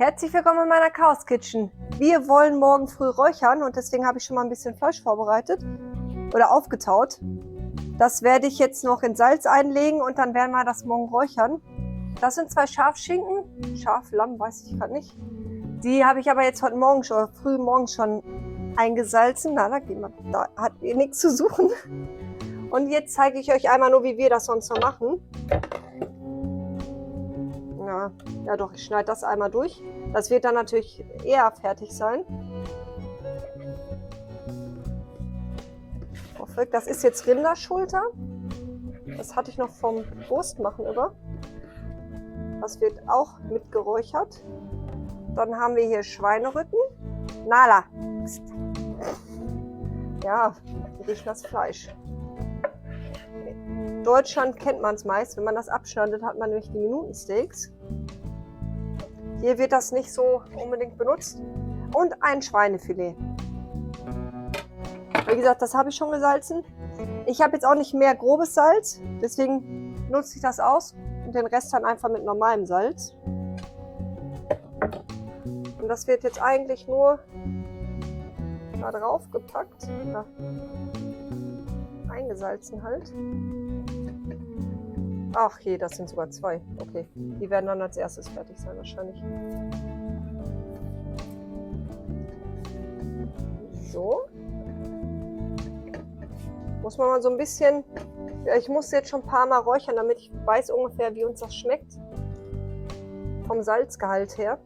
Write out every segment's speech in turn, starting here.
Herzlich willkommen in meiner Chaos Kitchen. Wir wollen morgen früh räuchern und deswegen habe ich schon mal ein bisschen Fleisch vorbereitet oder aufgetaut. Das werde ich jetzt noch in Salz einlegen und dann werden wir das morgen räuchern. Das sind 2 Schafschinken, Schaflamm weiß ich gerade nicht. Die habe ich aber jetzt heute Morgen schon, früh morgens schon eingesalzen. Na, da hat ihr nichts zu suchen. Und jetzt zeige ich euch einmal nur, wie wir das sonst so machen. Ja doch, ich schneide das einmal durch. Das wird dann natürlich eher fertig sein. Das ist jetzt Rinderschulter. Das hatte ich noch vom Wurstmachen über. Das wird auch mit geräuchert. Dann haben wir hier Schweinerücken. Nala. Ja, wir riechen das Fleisch. In Deutschland kennt man es meist. Wenn man das abschneidet, hat man nämlich die Minutensteaks. Hier wird das nicht so unbedingt benutzt. Und ein Schweinefilet. Wie gesagt, das habe ich schon gesalzen. Ich habe jetzt auch nicht mehr grobes Salz, deswegen nutze ich das aus und den Rest dann einfach mit normalem Salz. Und das wird jetzt eigentlich nur da drauf gepackt. Ja. Eingesalzen halt. Ach je, das sind sogar 2. Okay, die werden dann als erstes fertig sein wahrscheinlich. So. Muss man mal so ein bisschen, ja, ich muss jetzt schon ein paar Mal räuchern, damit ich weiß ungefähr, wie uns das schmeckt. Vom Salzgehalt her.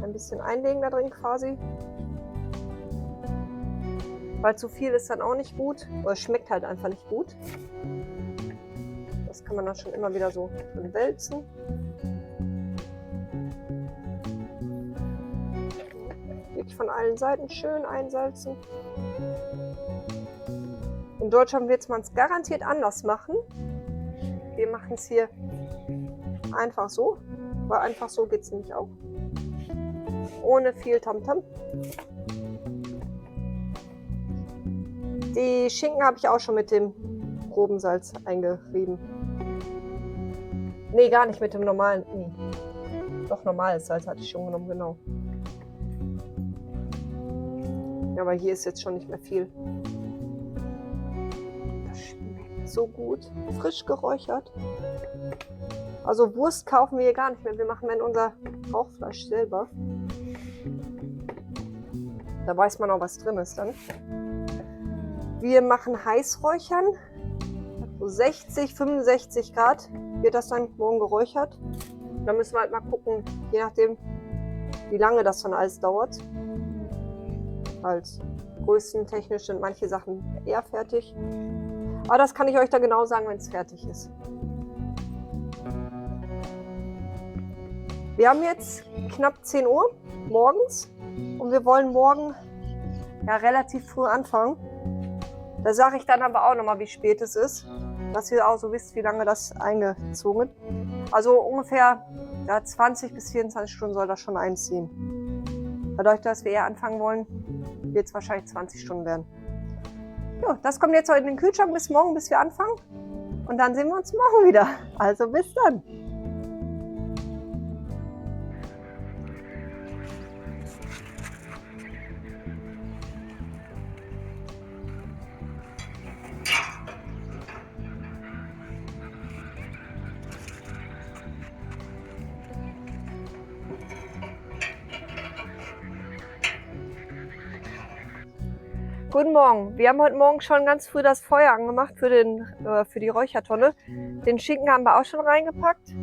Ein bisschen einlegen da drin quasi. Weil zu viel ist dann auch nicht gut, oder schmeckt halt einfach nicht gut. Das kann man dann schon immer wieder so wälzen. Wirklich von allen Seiten schön einsalzen. In Deutschland wird man es garantiert anders machen. Wir machen es hier einfach so, weil einfach so geht es nämlich auch. Ohne viel Tamtam. Die Schinken habe ich auch schon mit dem groben Salz eingerieben. Nee, gar nicht mit dem normalen. Nee. Doch, normales Salz hatte ich schon genommen, genau. Ja, aber hier ist jetzt schon nicht mehr viel. Das schmeckt so gut. Frisch geräuchert. Also Wurst kaufen wir hier gar nicht mehr. Wir machen dann unser Rauchfleisch selber. Da weiß man auch, was drin ist dann. Wir machen Heißräuchern. So 60, 65 Grad wird das dann morgen geräuchert. Da müssen wir halt mal gucken, je nachdem, wie lange das dann alles dauert. Als größtentechnisch sind manche Sachen eher fertig. Aber das kann ich euch dann genau sagen, wenn es fertig ist. Wir haben jetzt knapp 10 Uhr morgens und wir wollen morgen ja relativ früh anfangen. Da sage ich dann aber auch nochmal, wie spät es ist, dass ihr auch so wisst, wie lange das eingezogen wird. Also ungefähr 20 bis 24 Stunden soll das schon einziehen. Dadurch, dass wir eher anfangen wollen, wird es wahrscheinlich 20 Stunden werden. Ja, das kommt jetzt heute in den Kühlschrank bis morgen, bis wir anfangen. Und dann sehen wir uns morgen wieder. Also bis dann. Guten Morgen. Wir haben heute Morgen schon ganz früh das Feuer angemacht für die Räuchertonne. Den Schinken haben wir auch schon reingepackt.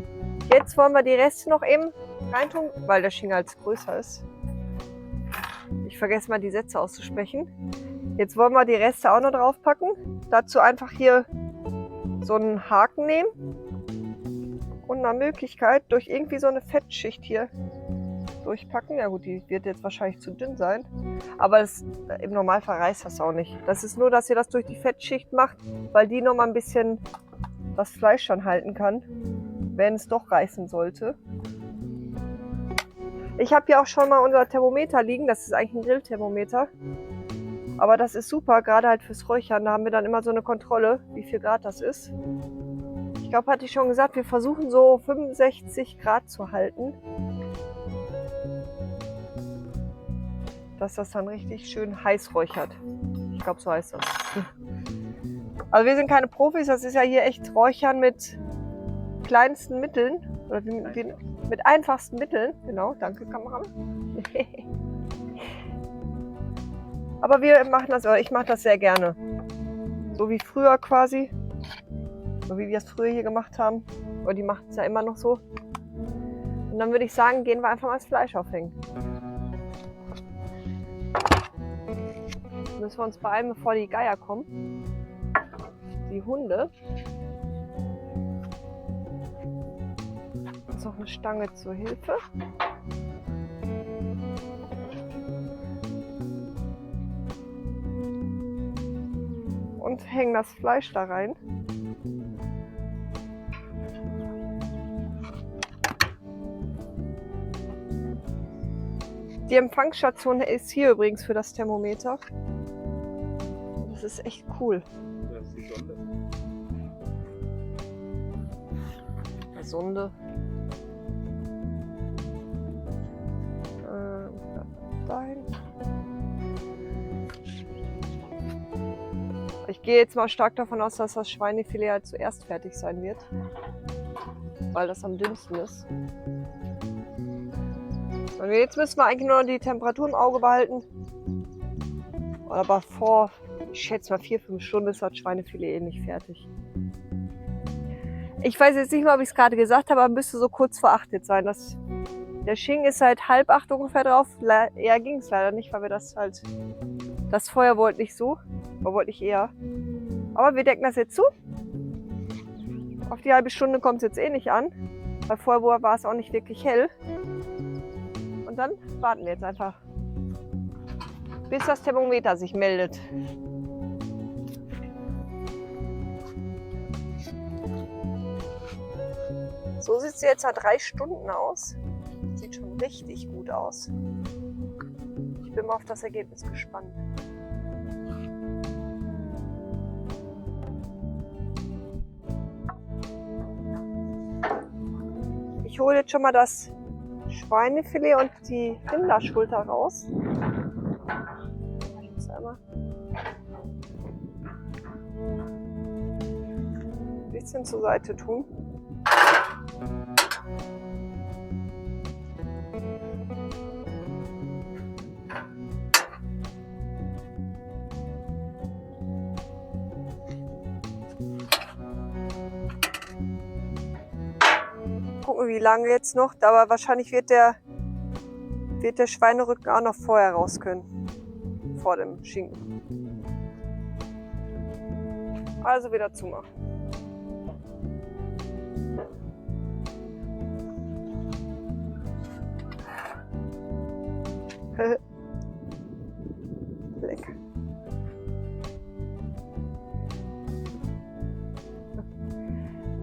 Jetzt wollen wir die Reste noch eben reintun, weil der Schinken als größer ist. Ich vergesse mal die Sätze auszusprechen. Jetzt wollen wir die Reste auch noch draufpacken. Dazu einfach hier so einen Haken nehmen und nach Möglichkeit durch irgendwie so eine Fettschicht hier durchpacken. Ja gut, die wird jetzt wahrscheinlich zu dünn sein, aber im Normalfall reißt das auch nicht. Das ist nur, dass ihr das durch die Fettschicht macht, weil die noch mal ein bisschen das Fleisch schon halten kann, wenn es doch reißen sollte. Ich habe hier auch schon mal unser Thermometer liegen, das ist eigentlich ein Grillthermometer, aber das ist super, gerade halt fürs Räuchern, da haben wir dann immer so eine Kontrolle, wie viel Grad das ist. Ich glaube, hatte ich schon gesagt, wir versuchen so 65 Grad zu halten. Dass das dann richtig schön heiß räuchert. Ich glaube, so heißt das. Also wir sind keine Profis, das ist ja hier echt Räuchern mit kleinsten Mitteln. Oder mit einfachsten Mitteln. Genau, danke Kameramann. Aber wir machen das, oder ich mache das sehr gerne. So wie früher quasi. So wie wir es früher hier gemacht haben. Oder die machen es ja immer noch so. Und dann würde ich sagen, gehen wir einfach mal das Fleisch aufhängen. Müssen wir uns beeilen, bevor die Geier kommen. Die Hunde. Ist noch eine Stange zur Hilfe. Und hängen das Fleisch da rein. Die Empfangsstation ist hier übrigens für das Thermometer. Das ist echt cool. Das ist die Sonde. Eine Sonde. Dahin. Ich gehe jetzt mal stark davon aus, dass das Schweinefilet halt zuerst fertig sein wird. Weil das am dünnsten ist. Und jetzt müssen wir eigentlich nur die Temperatur im Auge behalten. Aber vor, ich schätze mal 4-5 Stunden ist das Schweinefilet nicht fertig. Ich weiß jetzt nicht mal, ob ich es gerade gesagt habe, aber müsste so kurz vor 8 jetzt sein. Der Schinken ist seit 7:30 ungefähr drauf. Eher ging es leider nicht, weil wir das Feuer wollte nicht so. Aber wollte ich eher. Aber wir decken das jetzt zu. Auf die halbe Stunde kommt es jetzt eh nicht an. Weil vorher war es auch nicht wirklich hell. Und dann warten wir jetzt einfach, bis das Thermometer sich meldet. So sieht es jetzt seit 3 Stunden aus. Sieht schon richtig gut aus. Ich bin mal auf das Ergebnis gespannt. Ich hole jetzt schon mal das Schweinefilet und die Rinderschulter raus. Ich muss einmal ein bisschen zur Seite tun. Gucken, wie lange jetzt noch, aber wahrscheinlich wird der Schweinerücken auch noch vorher raus können, vor dem Schinken. Also wieder zumachen. Lecker.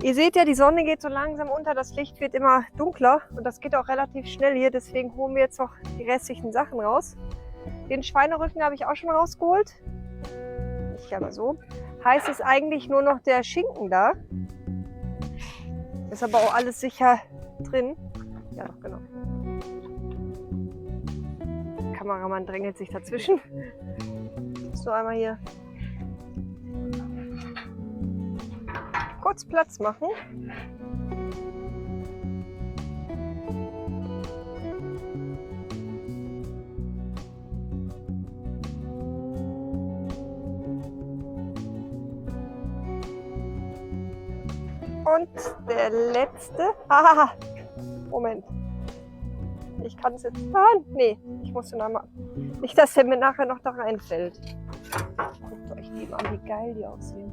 Ihr seht ja, die Sonne geht so langsam unter, das Licht wird immer dunkler und das geht auch relativ schnell hier, deswegen holen wir jetzt noch die restlichen Sachen raus. Den Schweinerücken habe ich auch schon rausgeholt. Nicht aber so. Heißt es eigentlich nur noch der Schinken da. Ist aber auch alles sicher drin. Ja, doch, genau. Der Kameramann drängelt sich dazwischen. So, einmal hier kurz Platz machen. Und der letzte. Ah, Moment. Ich kann es jetzt. Ah, nee, ich muss den einmal. Nicht, dass der mir nachher noch da reinfällt. Guckt euch die mal an, wie geil die aussehen.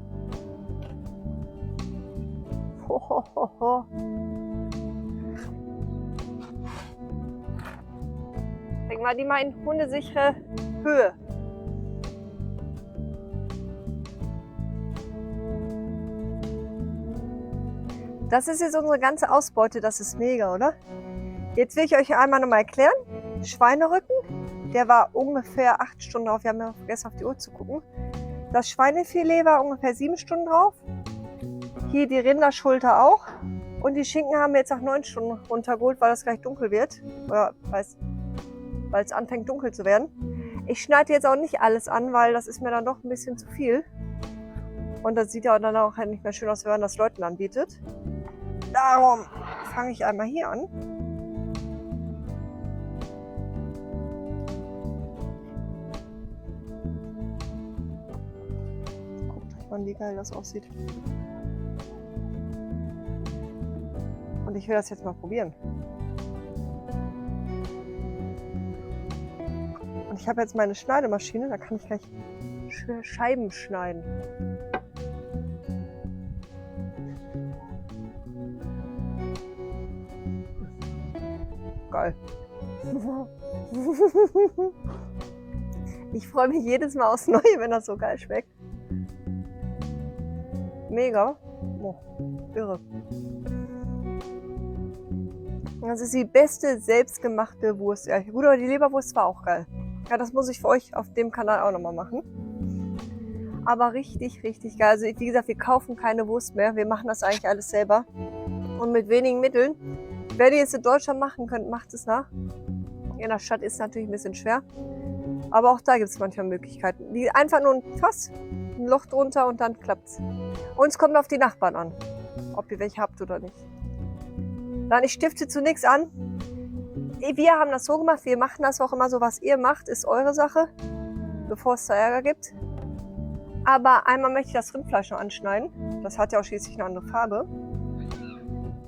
Hohoho. Denk mal, die mal in hundesichere Höhe. Das ist jetzt unsere ganze Ausbeute, das ist mega, oder? Jetzt will ich euch einmal nochmal erklären. Schweinerücken, der war ungefähr 8 Stunden drauf. Wir haben ja vergessen, auf die Uhr zu gucken. Das Schweinefilet war ungefähr 7 Stunden drauf. Hier die Rinderschulter auch. Und die Schinken haben wir jetzt nach 9 Stunden runtergeholt, weil es gleich dunkel wird. Oder weil es anfängt dunkel zu werden. Ich schneide jetzt auch nicht alles an, weil das ist mir dann doch ein bisschen zu viel. Und das sieht ja dann auch halt nicht mehr schön aus, wenn man das Leuten anbietet. Darum fange ich einmal hier an. Guckt euch mal, wie geil das aussieht. Und ich will das jetzt mal probieren. Und ich habe jetzt meine Schneidemaschine, da kann ich gleich Scheiben schneiden. Geil. Ich freue mich jedes Mal aufs Neue, wenn das so geil schmeckt. Mega. Oh, irre. Das ist die beste selbstgemachte Wurst. Ja, gut, aber die Leberwurst war auch geil. Ja, das muss ich für euch auf dem Kanal auch nochmal machen. Aber richtig, richtig geil. Also wie gesagt, wir kaufen keine Wurst mehr. Wir machen das eigentlich alles selber. Und mit wenigen Mitteln. Wer die jetzt in Deutschland machen könnt, macht es nach. In der Stadt ist es natürlich ein bisschen schwer. Aber auch da gibt es manchmal Möglichkeiten. Die einfach nur ein Fass, ein Loch drunter und dann klappt's. Und es kommt auf die Nachbarn an, ob ihr welche habt oder nicht. Dann, ich stifte zu nichts an. Wir haben das so gemacht, wir machen das auch immer so, was ihr macht, ist eure Sache, bevor es da Ärger gibt. Aber einmal möchte ich das Rindfleisch noch anschneiden. Das hat ja auch schließlich eine andere Farbe.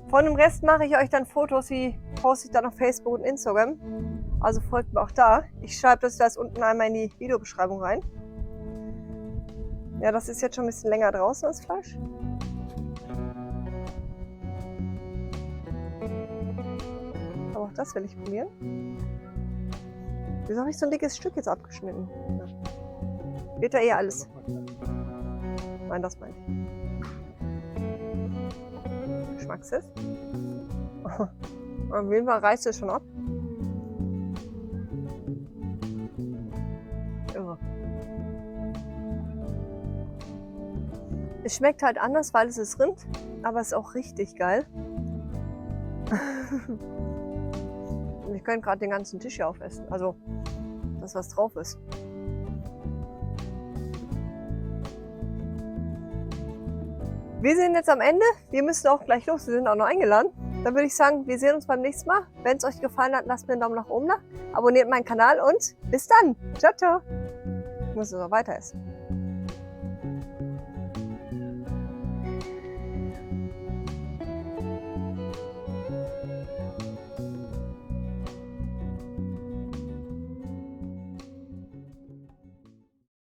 Von dem Rest mache ich euch dann Fotos, die poste ich dann auf Facebook und Instagram. Also folgt mir auch da. Ich schreibe das unten einmal in die Videobeschreibung rein. Ja, das ist jetzt schon ein bisschen länger draußen, das Fleisch. Aber auch das will ich probieren. Wieso habe ich so ein dickes Stück jetzt abgeschnitten? Ja. Wird da eher alles? Nein, das meine ich. Geschmackstest. Auf jeden Fall reißt es schon ab. Irre. Es schmeckt halt anders, weil es ist Rind, aber es ist auch richtig geil. Und ich könnte gerade den ganzen Tisch hier aufessen. Also, das, was drauf ist. Wir sind jetzt am Ende. Wir müssen auch gleich los. Wir sind auch noch eingeladen. Dann würde ich sagen, wir sehen uns beim nächsten Mal. Wenn es euch gefallen hat, lasst mir einen Daumen nach oben da. Abonniert meinen Kanal und bis dann. Ciao, ciao. Ich muss es noch weiter essen.